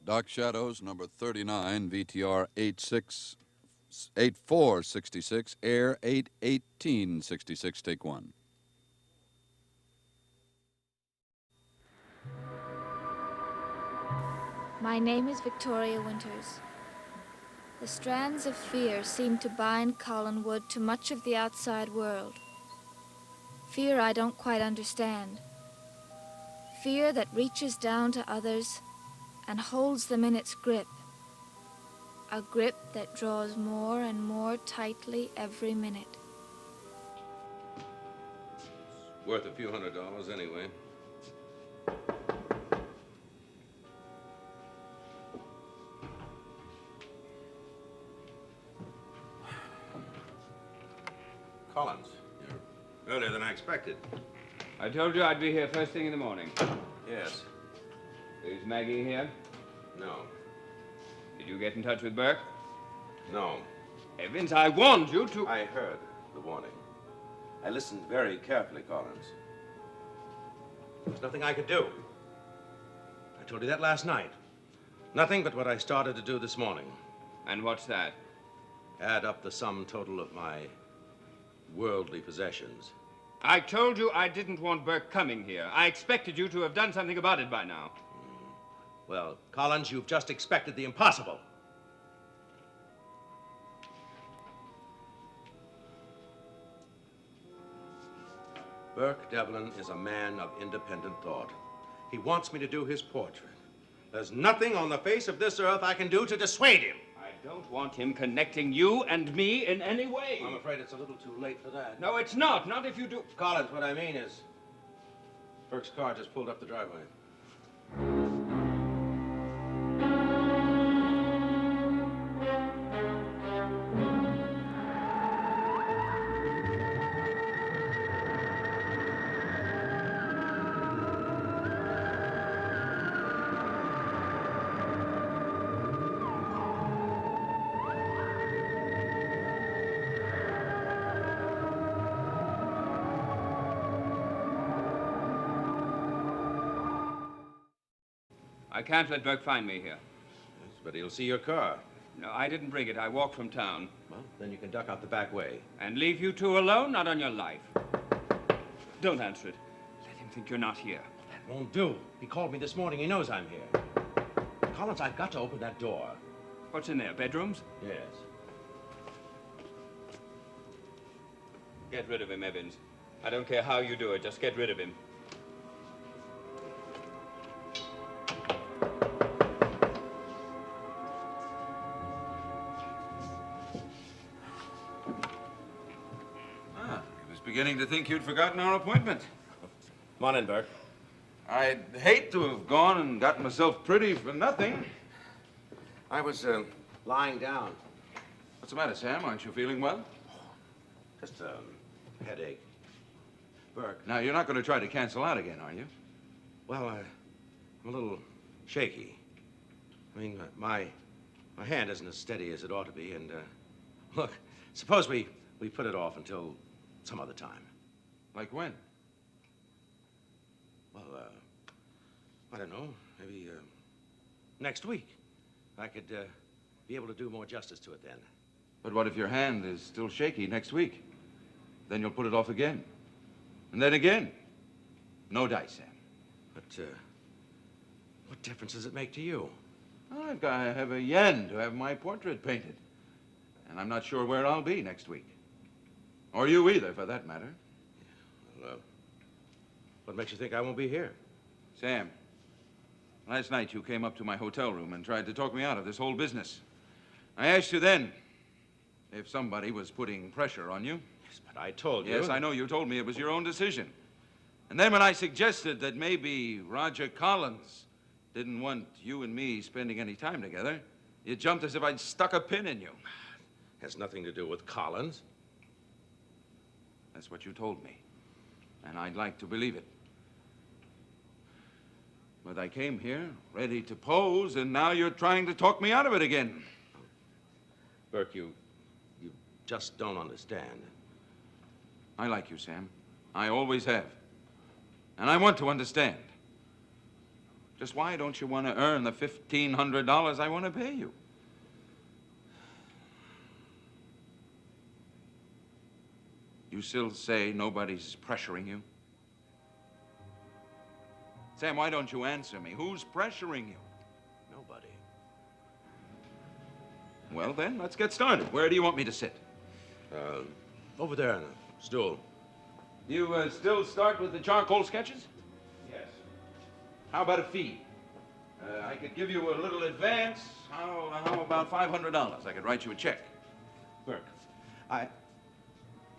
Dark Shadows, number 39, VTR 8466, air 81866, take one. My name is Victoria Winters. The strands of fear seem to bind Collinwood to much of the outside world. Fear I don't quite understand. Fear that reaches down to others and holds them in its grip. A grip that draws more and more tightly every minute. Worth a few $100 anyway. Collins, you're earlier than I expected. I told you I'd be here first thing in the morning. Yes. Is Maggie here? No. Did you get in touch with Burke? No. Evans, I warned you to... I heard the warning. I listened very carefully, Collins. There's nothing I could do. I told you that last night. Nothing but what I started to do this morning. And what's that? Add up the sum total of my worldly possessions. I told you I didn't want Burke coming here. I expected you to have done something about it by now. Well, Collins, you've just expected the impossible. Burke Devlin is a man of independent thought. He wants me to do his portrait. There's nothing on the face of this earth I can do to dissuade him. I don't want him connecting you and me in any way. I'm afraid it's a little too late for that. No, it's not. Not if you do. Collins, what I mean is, Burke's car just pulled up the driveway. I can't let Burke find me here. Yes, but he'll see your car. No, I didn't bring it. I walked from town. Well, then you can duck out the back way. And leave you two alone? Not on your life. Don't answer it. Let him think you're not here. That won't do. He called me this morning. He knows I'm here. Collins, I've got to open that door. What's in there? Bedrooms? Yes. Get rid of him, Evans. I don't care how you do it. Just get rid of him. Beginning to think you'd forgotten our appointment. Come on in, Burke. I'd hate to have gone and gotten myself pretty for nothing. I was lying down. What's the matter, Sam? Aren't you feeling well? Just a headache. Burke. Now, you're not going to try to cancel out again, are you? Well, I'm a little shaky. I mean, my hand isn't as steady as it ought to be, and look, suppose we put it off until some other time. Like when? Well, I don't know. Maybe next week. I could be able to do more justice to it then. But what if your hand is still shaky next week? Then you'll put it off again. And then again. No dice, Sam. But what difference does it make to you? I've got to have a yen to have my portrait painted. And I'm not sure where I'll be next week. Or you either, for that matter. Well, what makes you think I won't be here? Sam, last night you came up to my hotel room and tried to talk me out of this whole business. I asked you then if somebody was putting pressure on you. Yes, but I told you. Yes, I know you told me it was your own decision. And then when I suggested that maybe Roger Collins didn't want you and me spending any time together, you jumped as if I'd stuck a pin in you. Has nothing to do with Collins. That's what you told me. And I'd like to believe it. But I came here ready to pose, and now you're trying to talk me out of it again. Burke, you just don't understand. I like you, Sam. I always have. And I want to understand. Just why don't you want to earn the $1,500 I want to pay you? You still say nobody's pressuring you? Sam, why don't you answer me? Who's pressuring you? Nobody. Well, then, let's get started. Where do you want me to sit? Over there on the stool. You still start with the charcoal sketches? Yes. How about a fee? I could give you a little advance. How about $500? I could write you a check. Burke,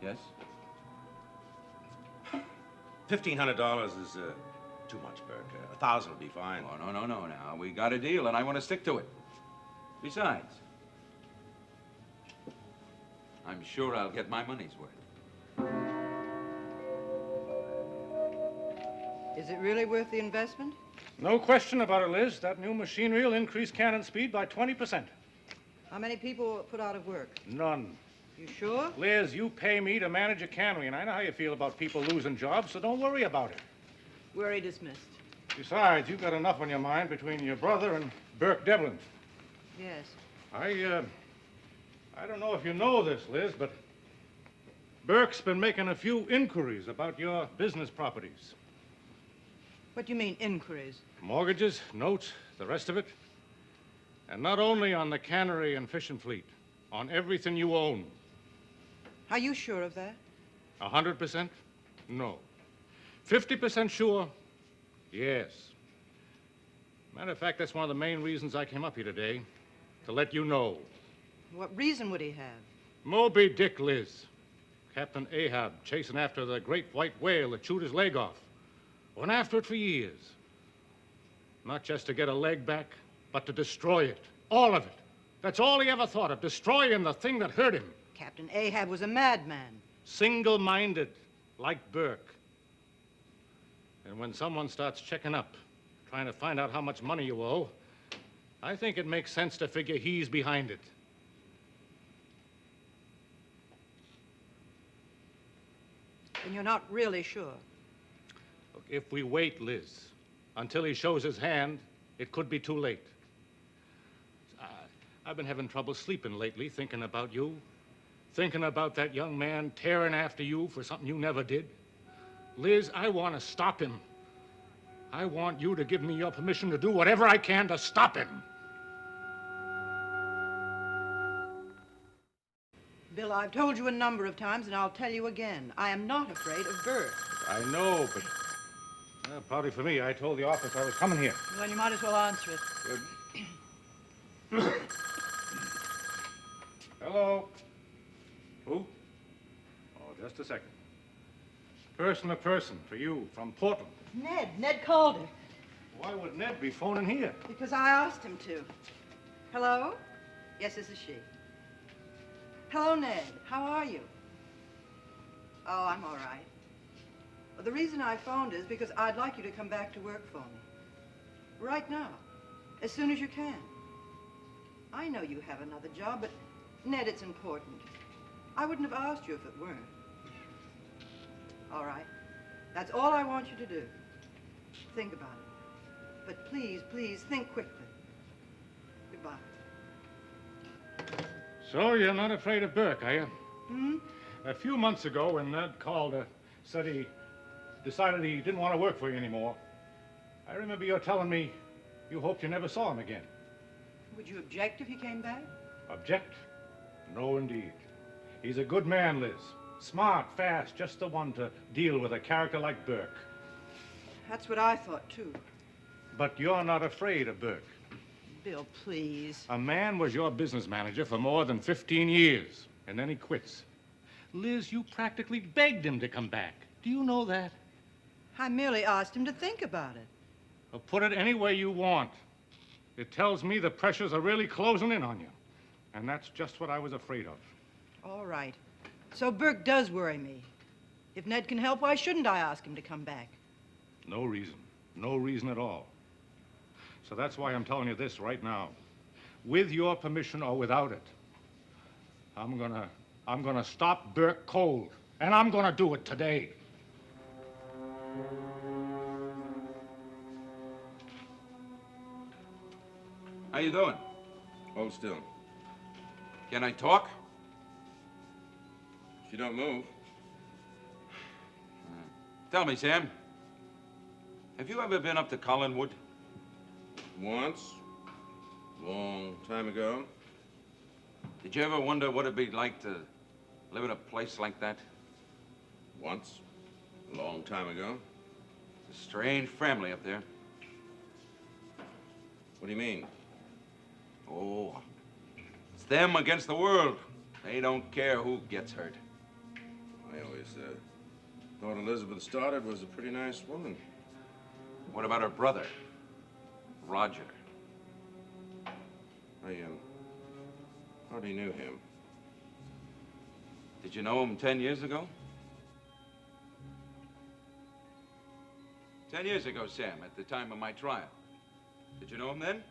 Yes? $1,500 is too much, Burke. 1,000 will be fine. Oh, no. Now, we got a deal, and I want to stick to it. Besides, I'm sure I'll get my money's worth. Is it really worth the investment? No question about it, Liz. That new machinery will increase cannon speed by 20%. How many people were put out of work? None. You sure? Liz, you pay me to manage a cannery, and I know how you feel about people losing jobs, so don't worry about it. Worry dismissed. Besides, you've got enough on your mind between your brother and Burke Devlin. Yes. I don't know if you know this, Liz, but Burke's been making a few inquiries about your business properties. What do you mean, inquiries? Mortgages, notes, the rest of it. And not only on the cannery and fishing fleet, on everything you own. Are you sure of that? 100%? No. 50% sure? Yes. Matter of fact, that's one of the main reasons I came up here today, to let you know. What reason would he have? Moby Dick, Liz. Captain Ahab chasing after the great white whale that chewed his leg off. Went after it for years. Not just to get a leg back, but to destroy it. All of it. That's all he ever thought of, destroying the thing that hurt him. Captain Ahab was a madman. Single-minded, like Burke. And when someone starts checking up, trying to find out how much money you owe, I think it makes sense to figure he's behind it. And you're not really sure. Look, if we wait, Liz, until he shows his hand, it could be too late. I've been having trouble sleeping lately, thinking about you. Thinking about that young man tearing after you for something you never did. Liz, I want to stop him. I want you to give me your permission to do whatever I can to stop him. Bill, I've told you a number of times, and I'll tell you again. I am not afraid of Burke. I know, but probably for me, I told the office I was coming here. Well, you might as well answer it. Hello? Who? Oh, just a second. Person to person, for you, from Portland. Ned Calder. Why would Ned be phoning here? Because I asked him to. Hello? Yes, this is she. Hello, Ned. How are you? Oh, I'm all right. Well, the reason I phoned is because I'd like you to come back to work for me. Right now. As soon as you can. I know you have another job, but, Ned, it's important. I wouldn't have asked you if it weren't. All right. That's all I want you to do. Think about it. But please, please, think quickly. Goodbye. So you're not afraid of Burke, are you? Hmm? A few months ago, when Ned Calder said he decided he didn't want to work for you anymore, I remember you telling me you hoped you never saw him again. Would you object if he came back? Object? No, indeed. He's a good man, Liz. Smart, fast, just the one to deal with a character like Burke. That's what I thought, too. But you're not afraid of Burke. Bill, please. A man was your business manager for more than 15 years, and then he quits. Liz, you practically begged him to come back. Do you know that? I merely asked him to think about it. Well, put it any way you want. It tells me the pressures are really closing in on you. And that's just what I was afraid of. All right. So Burke does worry me. If Ned can help, why shouldn't I ask him to come back? No reason. No reason at all. So that's why I'm telling you this right now. With your permission or without it, I'm gonna stop Burke cold. And I'm gonna do it today. How you doing? Hold still. Can I talk? If you don't move. Tell me, Sam. Have you ever been up to Collinwood? Once, long time ago. Did you ever wonder what it'd be like to live in a place like that? Once, a long time ago. It's a strange family up there. What do you mean? Oh, it's them against the world. They don't care who gets hurt. I always thought Elizabeth Stoddard was a pretty nice woman. What about her brother, Roger? I hardly knew him. Did you know him 10 years ago? 10 years ago, Sam, at the time of my trial. Did you know him then?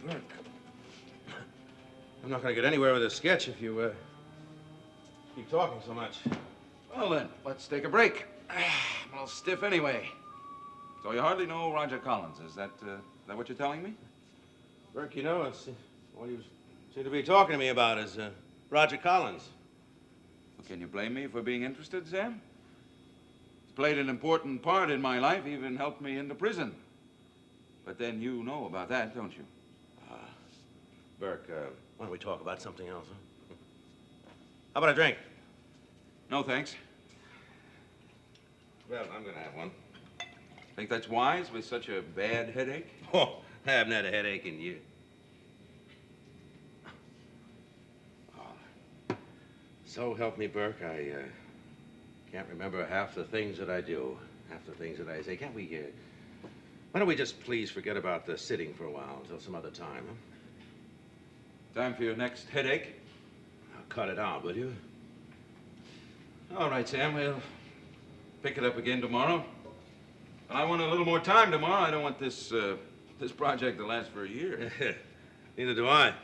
Burke, I'm not going to get anywhere with this sketch if you keep talking so much. Well, then, let's take a break. I'm a little stiff anyway. So you hardly know Roger Collins. Is that what you're telling me? Burke, you know, it's what you seem to be talking to me about is Roger Collins. Well, can you blame me for being interested, Sam? He's played an important part in my life, even helped me into prison. But then you know about that, don't you? Burke, why don't we talk about something else, huh? How about a drink? No, thanks. Well, I'm going to have one. Think that's wise with such a bad headache? Oh, I haven't had a headache in years. Oh. So help me, Burke, I can't remember half the things that I do, half the things that I say. Can't we, why don't we just please forget about the sitting for a while until some other time, huh? Time for your next headache? Now, cut it out, will you? All right, Sam, we'll pick it up again tomorrow. And I want a little more time tomorrow. I don't want this project to last for a year. Neither do I.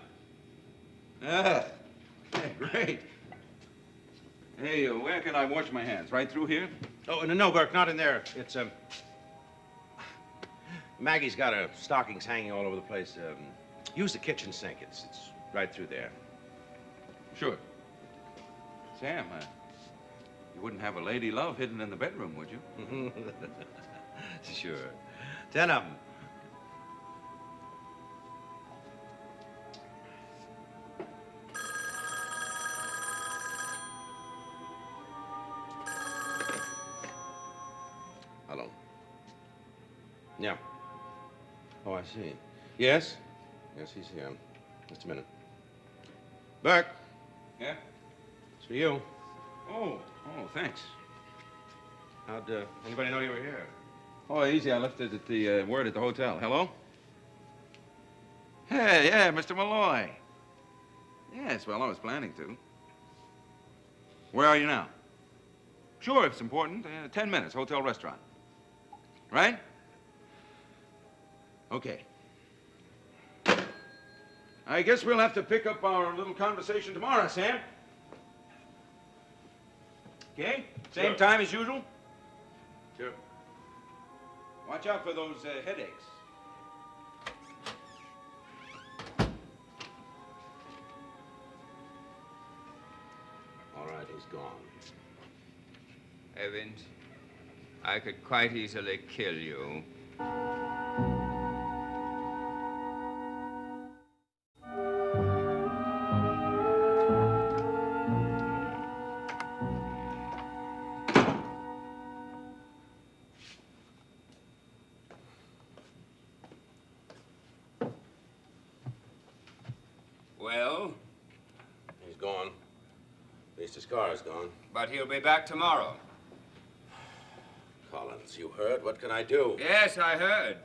Ah, great. Hey, where can I wash my hands? Right through here? Oh, no, Burke, not in there. It's, Maggie's got her stockings hanging all over the place. Use the kitchen sink. It's right through there. Sure. Sam, you wouldn't have a lady love hidden in the bedroom, would you? Sure. 10 of them. Hello. Yeah. Oh, I see. Yes? Yes, he's here. Just a minute. Burke, Yeah? it's for you. Oh, thanks. How'd anybody know you were here? Oh, easy. I left it at the word at the hotel. Hello? Hey, yeah, Mr. Malloy. Yes, well, I was planning to. Where are you now? Sure, if it's important. 10 minutes, hotel restaurant. Right? Okay. I guess we'll have to pick up our little conversation tomorrow, Sam. Okay? Same Sure. time as usual? Sure. Watch out for those headaches. All right, he's gone. Evans, I could quite easily kill you. Well, He's gone. At least his car is gone. but he'll be back tomorrow. Collins, you heard? What can I do? Yes, I heard.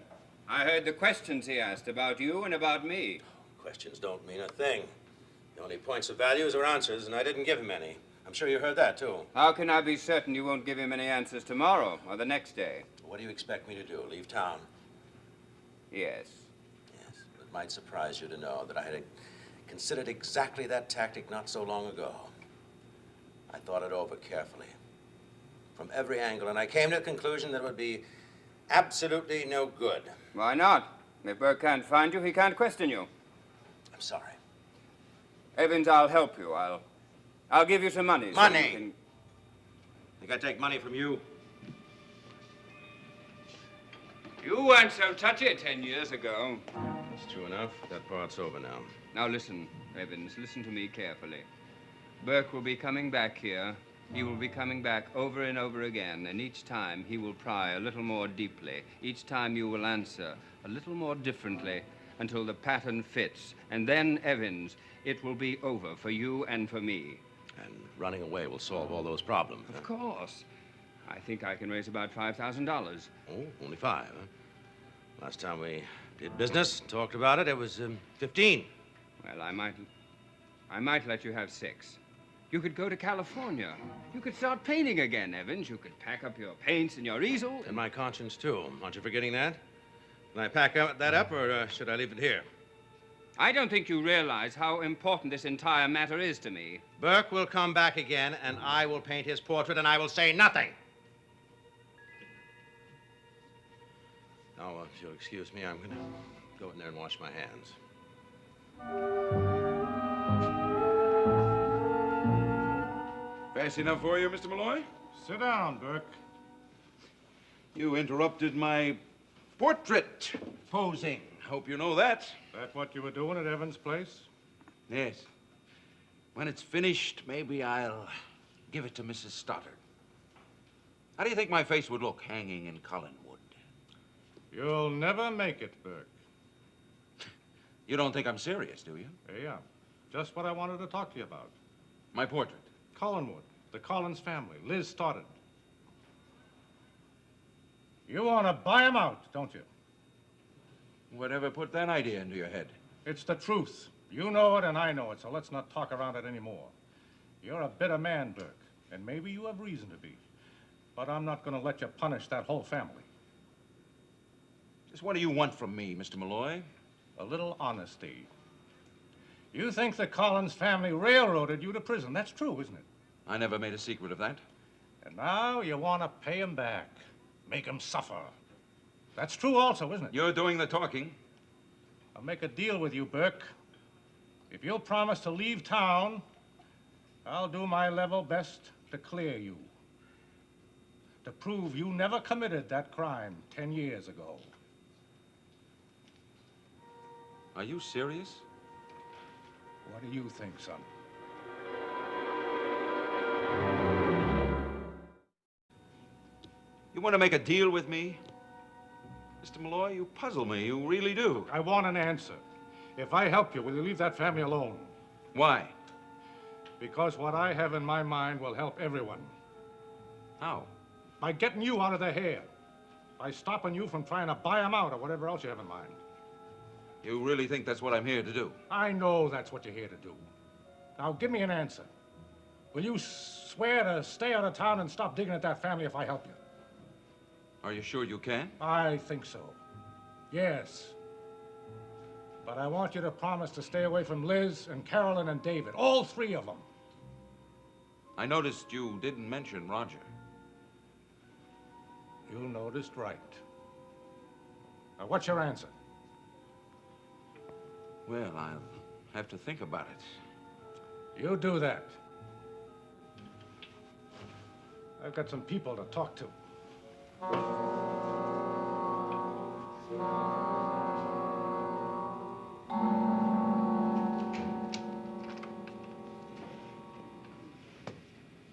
I heard the questions he asked about you and about me. Questions don't mean a thing. The only points of values are answers, and I didn't give him any. I'm sure you heard that, too. How can I be certain you won't give him any answers tomorrow or the next day? What do you expect me to do? Leave town? Yes. Yes. It might surprise you to know that I had considered exactly that tactic not so long ago. I thought it over carefully, from every angle, and I came to the conclusion that it would be absolutely no good. Why not? If Burke can't find you, he can't question you. I'm sorry. Evans, I'll help you. I'll give you some money. so Money? you can- Think I take money from you? You weren't so touchy 10 years ago. That's true enough. That part's over now. Now listen, Evans, listen to me carefully. Burke will be coming back here. He will be coming back over and over again, and each time he will pry a little more deeply. Each time you will answer a little more differently until the pattern fits. And then, Evans, it will be over for you and for me. And running away will solve all those problems. Of course. I think I can raise about $5,000. Oh, only 5, huh? Last time we did business, talked about it, it was 15. Well, I might let you have 6. You could go to California. You could start painting again, Evans. You could pack up your paints and your easel. And my conscience, too. Aren't you forgetting that? Can I pack that up, or should I leave it here? I don't think you realize how important this entire matter is to me. Burke will come back again, and I will paint his portrait, and I will say nothing. Now, if you'll excuse me, I'm going to go in there and wash my hands. Fast enough for you, Mr. Malloy? Sit down, Burke. You interrupted my portrait posing. Hope you know that. That what you were doing at Evans' place? Yes. When it's finished, maybe I'll give it to Mrs. Stoddard. How do you think my face would look hanging in Collinwood? You'll never make it, Burke. You don't think I'm serious, do you? Yeah, just what I wanted to talk to you about. My portrait. Collinwood, the Collins family, Liz Stoddard. You want to buy 'em out, don't you? Whatever put that idea into your head? It's the truth. You know it and I know it, so let's not talk around it anymore. You're a bitter man, Burke, and maybe you have reason to be. But I'm not going to let you punish that whole family. Just what do you want from me, Mr. Malloy? A little honesty. You think the Collins family railroaded you to prison. That's true, isn't it? I never made a secret of that. And now you want to pay 'em back. Make 'em suffer. That's true also, isn't it? You're doing the talking. I'll make a deal with you, Burke. If you'll promise to leave town, I'll do my level best to clear you. To prove you never committed that crime 10 years ago. Are you serious? What do you think, son? You want to make a deal with me? Mr. Malloy, you puzzle me. You really do. I want an answer. If I help you, will you leave that family alone? Why? Because what I have in my mind will help everyone. How? By getting you out of their hair. By stopping you from trying to buy 'em out or whatever else you have in mind. You really think that's what I'm here to do? I know that's what you're here to do. Now, give me an answer. Will you swear to stay out of town and stop digging at that family if I help you? Are you sure you can? I think so. Yes. But I want you to promise to stay away from Liz and Carolyn and David, all 3 of them. I noticed you didn't mention Roger. You noticed right. Now, what's your answer? Well, I'll have to think about it. You do that. I've got some people to talk to.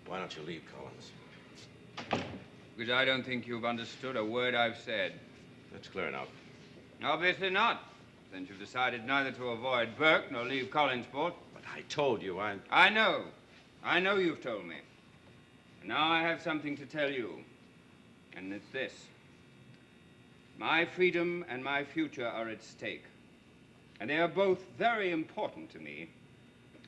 Why don't you leave, Collins? Because I don't think you've understood a word I've said. That's clear enough. Obviously not, since you've decided neither to avoid Burke nor leave Collinsport. But I told you, I know. I know you've told me. And now I have something to tell you. And it's this. My freedom and my future are at stake. And they are both very important to me.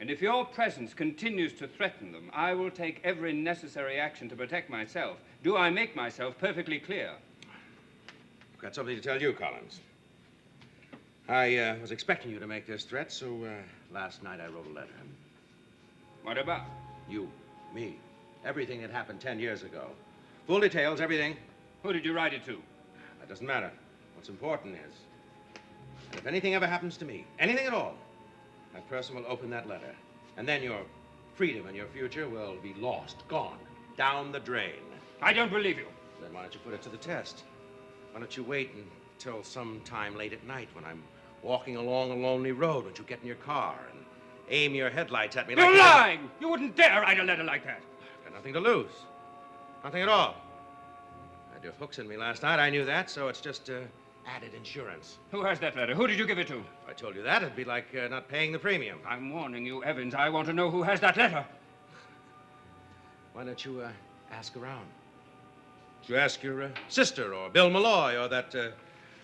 And if your presence continues to threaten them, I will take every necessary action to protect myself. Do I make myself perfectly clear? I've got something to tell you, Collins. I was expecting you to make this threat, so last night I wrote a letter. What about? You, me, everything that happened 10 years ago. Full details, everything. Who did you write it to? That doesn't matter. What's important is And if anything ever happens to me, anything at all, that person will open that letter. And then your freedom and your future will be lost, gone, down the drain. I don't believe you. Then why don't you put it to the test? Why don't you wait until some time late at night when I'm walking along a lonely road? Why don't you get in your car and aim your headlights at me like... You're lying! You wouldn't dare write a letter like that. I've got nothing to lose. Nothing at all. I had your hooks in me last night. I knew that, so it's just added insurance. Who has that letter? Who did you give it to? If I told you that, it'd be like not paying the premium. I'm warning you, Evans. I want to know who has that letter. Why don't you ask around? You ask your sister or Bill Malloy or that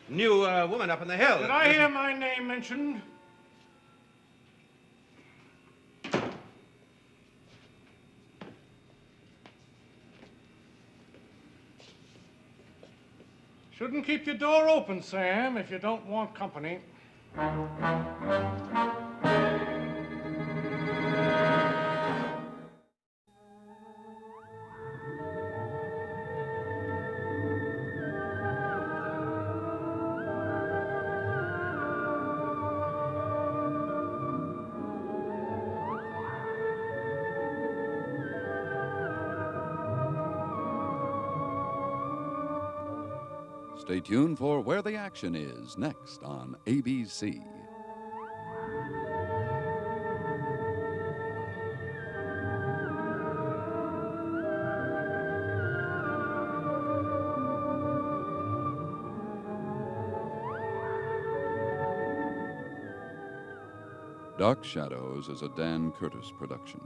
new woman up on the hill. Did I hear my name mentioned? Shouldn't keep your door open, Sam, if you don't want company. Stay tuned for Where the Action Is next on ABC. Dark Shadows is a Dan Curtis production.